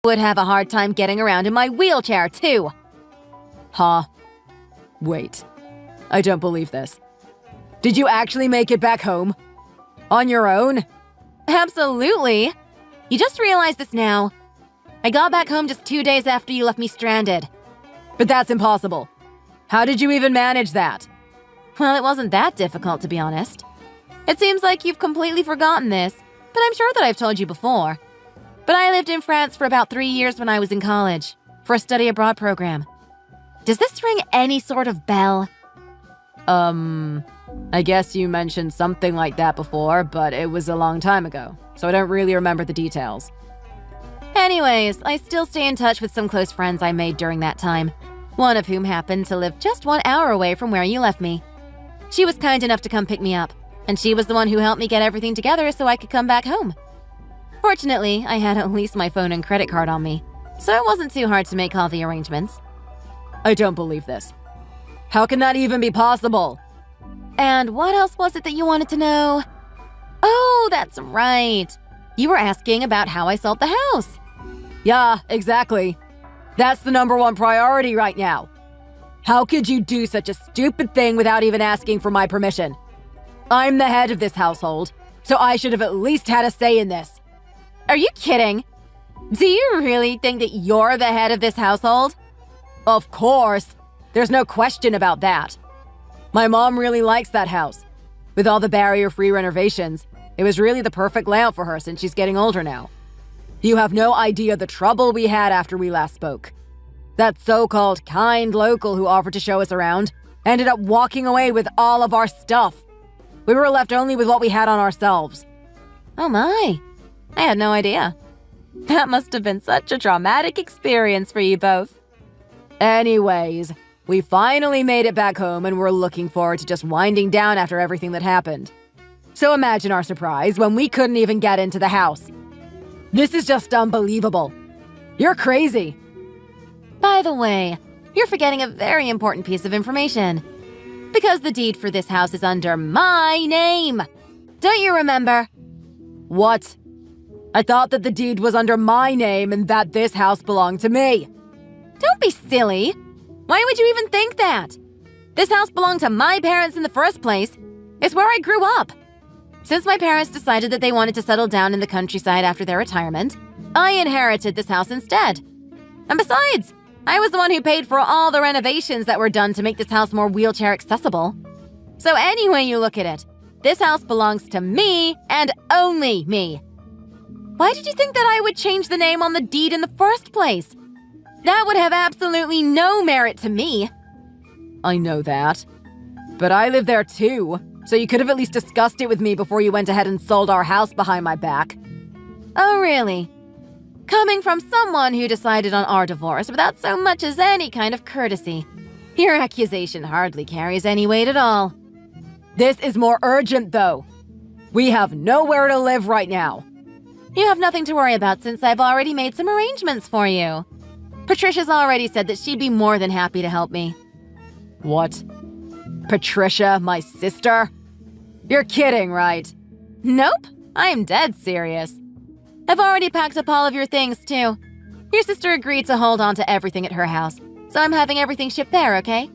would have a hard time getting around in my wheelchair, too. Huh? Wait. I don't believe this. Did you actually make it back home? On your own? Absolutely. You just realized this now. I got back home just 2 days after you left me stranded. But that's impossible. How did you even manage that? Well, it wasn't that difficult, to be honest. It seems like you've completely forgotten this, but I'm sure that I've told you before. But I lived in France for about 3 years when I was in college, for a study abroad program. Does this ring any sort of bell? I guess you mentioned something like that before, but it was a long time ago, so I don't really remember the details. Anyways, I still stay in touch with some close friends I made during that time, one of whom happened to live just 1 hour away from where you left me. She was kind enough to come pick me up, and she was the one who helped me get everything together so I could come back home. Fortunately, I had at least my phone and credit card on me, so it wasn't too hard to make all the arrangements. I don't believe this. How can that even be possible? And what else was it that you wanted to know? Oh, that's right. You were asking about how I sold the house. Yeah, exactly. That's the #1 priority right now. How could you do such a stupid thing without even asking for my permission? I'm the head of this household, so I should have at least had a say in this. Are you kidding? Do you really think that you're the head of this household? Of course. There's no question about that. My mom really likes that house. With all the barrier-free renovations, it was really the perfect layout for her since she's getting older now. You have no idea the trouble we had after we last spoke. That so-called kind local who offered to show us around ended up walking away with all of our stuff. We were left only with what we had on ourselves. Oh my, I had no idea. That must have been such a traumatic experience for you both. Anyways, we finally made it back home and we're looking forward to just winding down after everything that happened. So imagine our surprise when we couldn't even get into the house. This is just unbelievable. You're crazy. By the way, you're forgetting a very important piece of information. Because the deed for this house is under my name. Don't you remember? What? I thought that the deed was under my name and that this house belonged to me. Don't be silly. Why would you even think that? This house belonged to my parents in the first place. It's where I grew up. Since my parents decided that they wanted to settle down in the countryside after their retirement, I inherited this house instead. And besides, I was the one who paid for all the renovations that were done to make this house more wheelchair accessible. So any way you look at it, this house belongs to me and only me. Why did you think that I would change the name on the deed in the first place? That would have absolutely no merit to me. I know that. But I live there too, so you could have at least discussed it with me before you went ahead and sold our house behind my back. Oh, really? Coming from someone who decided on our divorce without so much as any kind of courtesy, your accusation hardly carries any weight at all. This is more urgent, though. We have nowhere to live right now. You have nothing to worry about since I've already made some arrangements for you. Patricia's already said that she'd be more than happy to help me. What? Patricia, my sister? You're kidding, right? Nope, I'm dead serious. I've already packed up all of your things, too. Your sister agreed to hold on to everything at her house, so I'm having everything shipped there, okay?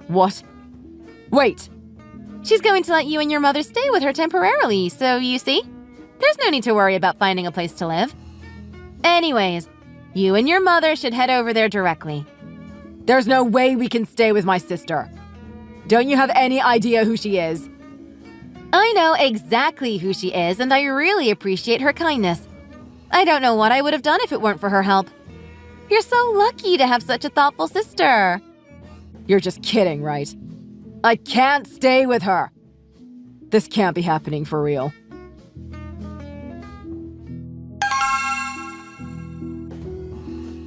What? Wait. She's going to let you and your mother stay with her temporarily, so you see? There's no need to worry about finding a place to live. Anyways, you and your mother should head over there directly. There's no way we can stay with my sister. Don't you have any idea who she is? I know exactly who she is, and I really appreciate her kindness. I don't know what I would have done if it weren't for her help. You're so lucky to have such a thoughtful sister. You're just kidding, right? I can't stay with her. This can't be happening for real.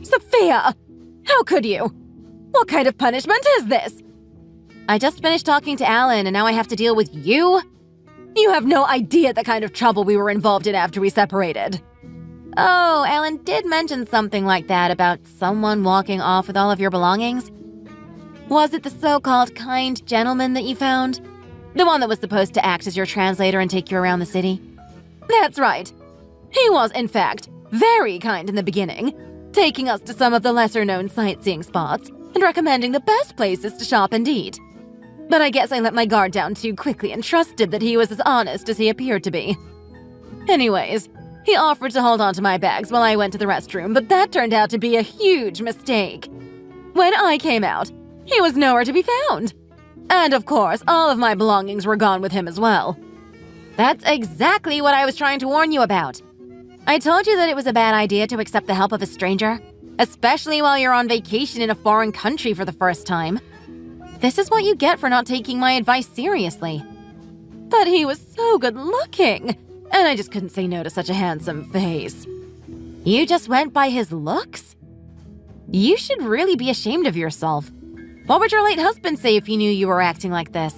Sophia! How could you? What kind of punishment is this? I just finished talking to Alan and now I have to deal with you? You have no idea the kind of trouble we were involved in after we separated. Oh, Alan did mention something like that about someone walking off with all of your belongings. Was it the so-called kind gentleman that you found? The one that was supposed to act as your translator and take you around the city? That's right. He was, in fact, Very kind in the beginning, taking us to some of the lesser-known sightseeing spots and recommending the best places to shop and eat. But I guess I let my guard down too quickly and trusted that he was as honest as he appeared to be. Anyways, he offered to hold on to my bags while I went to the restroom, but that turned out to be a huge mistake. When I came out, he was nowhere to be found. And of course, all of my belongings were gone with him as well. That's exactly what I was trying to warn you about. I told you that it was a bad idea to accept the help of a stranger, especially while you're on vacation in a foreign country for the first time. This is what you get for not taking my advice seriously. But he was so good-looking, and I just couldn't say no to such a handsome face. You just went by his looks? You should really be ashamed of yourself. What would your late husband say if he knew you were acting like this?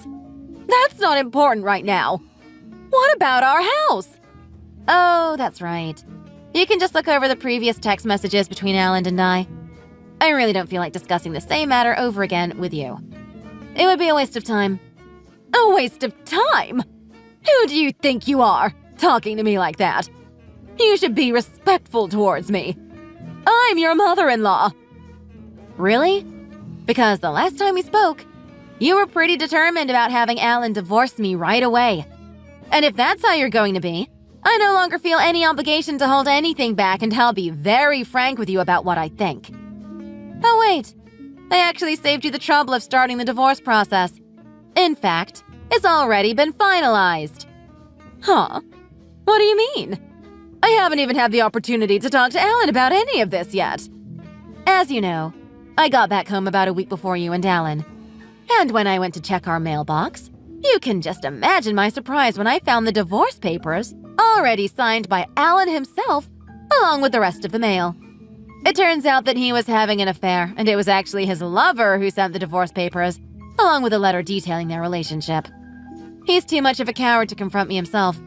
That's not important right now. What about our house? Oh, that's right. You can just look over the previous text messages between Alan and I. I really don't feel like discussing the same matter over again with you. It would be a waste of time. A waste of time? Who do you think you are, talking to me like that? You should be respectful towards me. I'm your mother-in-law. Really? Because the last time we spoke, you were pretty determined about having Alan divorce me right away. And if that's how you're going to be, I no longer feel any obligation to hold anything back, and I'll be very frank with you about what I think. Oh wait, I actually saved you the trouble of starting the divorce process. In fact, it's already been finalized. Huh? What do you mean? I haven't even had the opportunity to talk to Alan about any of this yet. As you know, I got back home about a week before you and Alan. And when I went to check our mailbox, you can just imagine my surprise when I found the divorce papers already signed by Alan himself, along with the rest of the mail. It turns out that he was having an affair, and it was actually his lover who sent the divorce papers, along with a letter detailing their relationship. He's too much of a coward to confront me himself.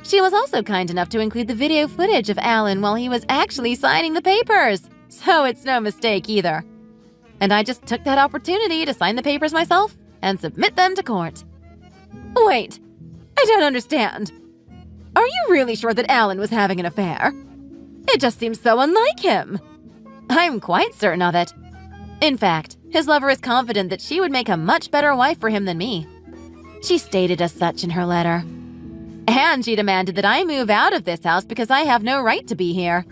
She was also kind enough to include the video footage of Alan while he was actually signing the papers, so it's no mistake either. And I just took that opportunity to sign the papers myself and submit them to court. Wait, I don't understand. Are you really sure that Alan was having an affair? It just seems so unlike him. I'm quite certain of it. In fact, his lover is confident that she would make a much better wife for him than me. She stated as such in her letter. And she demanded that I move out of this house because I have no right to be here.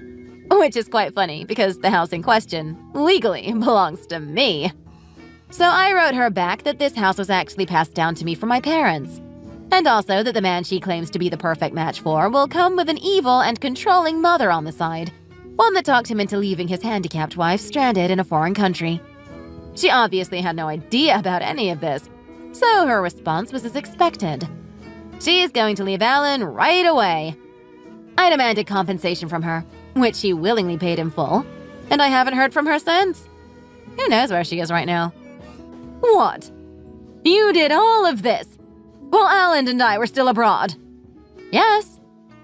Which is quite funny because the house in question legally belongs to me. So I wrote her back that this house was actually passed down to me from my parents. And also that the man she claims to be the perfect match for will come with an evil and controlling mother on the side. One that talked him into leaving his handicapped wife stranded in a foreign country. She obviously had no idea about any of this, so her response was as expected. She's going to leave Alan right away. I demanded compensation from her, which she willingly paid in full, and I haven't heard from her since. Who knows where she is right now? What? You did all of this while Alan and I were still abroad? Yes.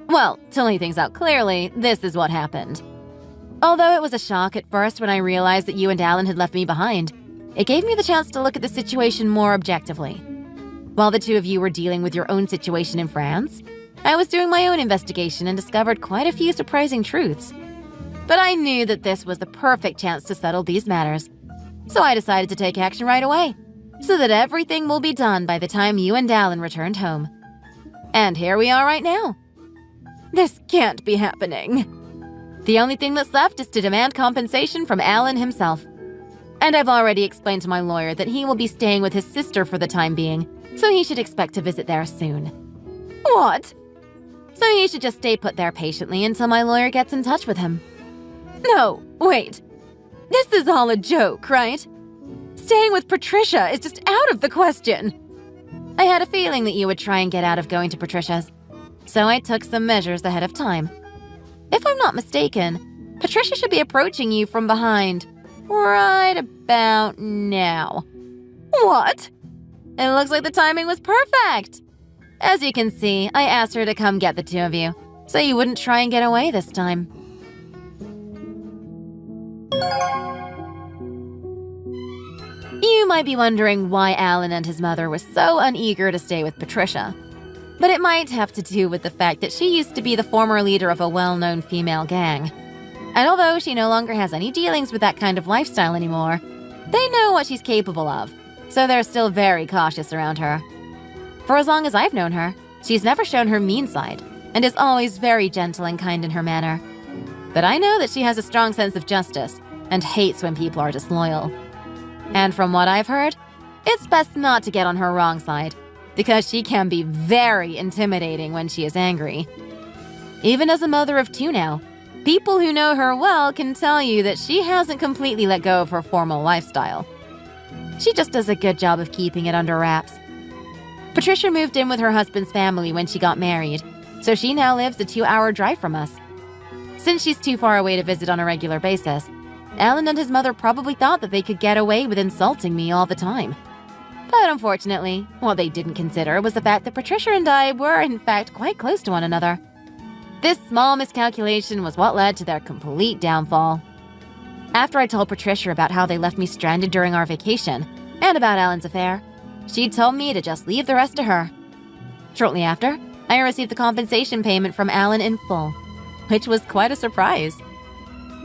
Well, to lay things out clearly, this is what happened. Although it was a shock at first when I realized that you and Alan had left me behind, it gave me the chance to look at the situation more objectively. While the two of you were dealing with your own situation in France, I was doing my own investigation and discovered quite a few surprising truths. But I knew that this was the perfect chance to settle these matters, so I decided to take action right away, so that everything will be done by the time you and Alan returned home. And here we are right now. This can't be happening. The only thing that's left is to demand compensation from Alan himself. And I've already explained to my lawyer that he will be staying with his sister for the time being, so he should expect to visit there soon. What? So he should just stay put there patiently until my lawyer gets in touch with him. No, wait. This is all a joke, right? Staying with Patricia is just out of the question. I had a feeling that you would try and get out of going to Patricia's, so I took some measures ahead of time. If I'm not mistaken, Patricia should be approaching you from behind right about now. What? It looks like the timing was perfect. As you can see, I asked her to come get the two of you, so you wouldn't try and get away this time. You might be wondering why Alan and his mother were so uneager to stay with Patricia. But it might have to do with the fact that she used to be the former leader of a well-known female gang. And although she no longer has any dealings with that kind of lifestyle anymore, they know what she's capable of, so they're still very cautious around her. For as long as I've known her, she's never shown her mean side, and is always very gentle and kind in her manner. But I know that she has a strong sense of justice, and hates when people are disloyal. And from what I've heard, it's best not to get on her wrong side, because she can be very intimidating when she is angry. Even as a mother of two now, people who know her well can tell you that she hasn't completely let go of her formal lifestyle. She just does a good job of keeping it under wraps. Patricia moved in with her husband's family when she got married, so she now lives a 2-hour drive from us. Since she's too far away to visit on a regular basis, Alan and his mother probably thought that they could get away with insulting me all the time. But unfortunately, what they didn't consider was the fact that Patricia and I were in fact quite close to one another. This small miscalculation was what led to their complete downfall. After I told Patricia about how they left me stranded during our vacation, and about Alan's affair, she told me to just leave the rest to her. Shortly after, I received the compensation payment from Alan in full, which was quite a surprise.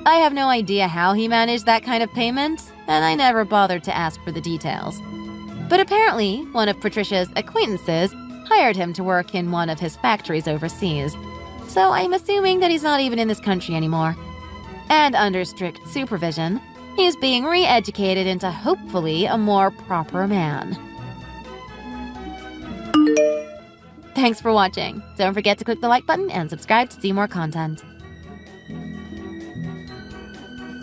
I have no idea how he managed that kind of payment, and I never bothered to ask for the details. But apparently, one of Patricia's acquaintances hired him to work in one of his factories overseas, so I'm assuming that he's not even in this country anymore. And under strict supervision, he's being re-educated into hopefully a more proper man. Thanks for watching. Don't forget to click the like button and subscribe to see more content.